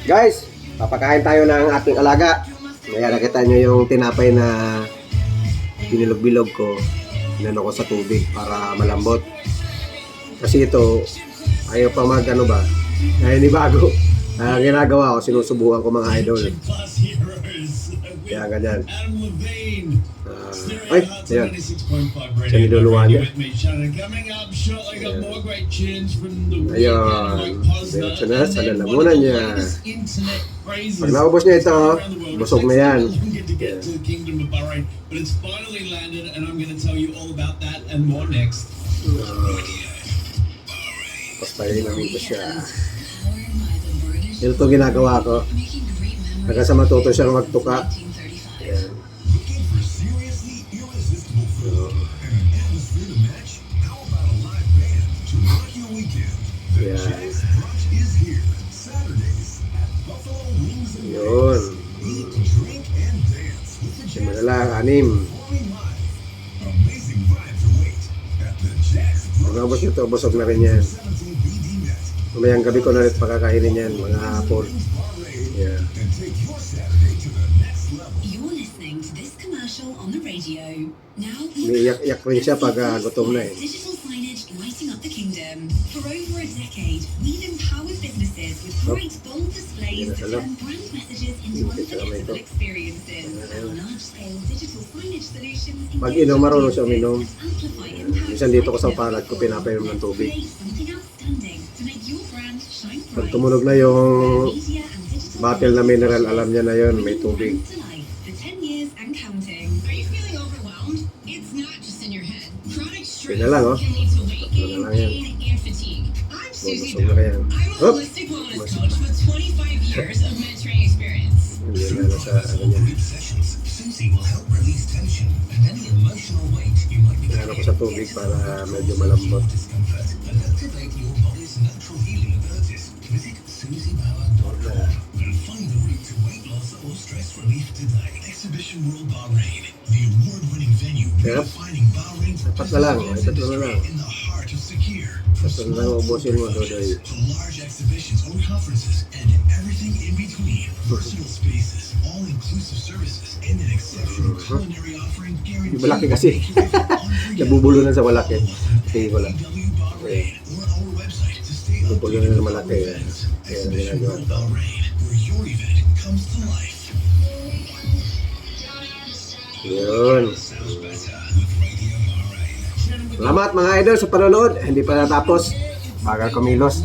Guys, papakain tayo ng ating alaga. Ayan, nakita nyo yung tinapay na binilog-bilog ko. Inano ko sa tubig para malambot. Kasi ito, ayaw pa mag ano ba, hindi bago. Ginagawa ko, sinusubukan ko mga idol. Kaya ganyan. Ay, ayan. Siya niluluwa niya. Ayun. Diretso na sa lalamunan niya. Pag naubos niya ito, busog na yan. Yeah. Tapos tayo namin ko siya. Ito ginagawa ko. Hanggang sa matuto siyang magtuka. Ayan. Ayan. Yun. Simula lang, 6. Pag nabos nito, busog na rin yan. Mamayang gabi ko na rin pakakainin yan, mga hapon. Yeah. May iyak rin siya pag gutom na eh. Pag inom, marunong siya uminom. Minsan dito ko sa palad ko pinapainom ng tubig. Pag tumunog na yung bottle na mineral, alam niya na yun, may tubig. Yun na lang, oh. Tatlo na lang yan. Bubusog na kaya. Hop! Hindi na na sa ano yan. Kaya ko sa tubig para medyo malambot. Yep. Dapat na lang. Tatlo na lang. Tatlo na lang ubusin mo, Dodoy. Yung malaki kasi. Nabubulunan sa malaki. Tingin ko lang. Okay. Nabubulunan sa malaki. Kaya ginagawa ito. Yun. Salamat mga idol sa panonood. Hindi pa natapos. Bagal kumilos.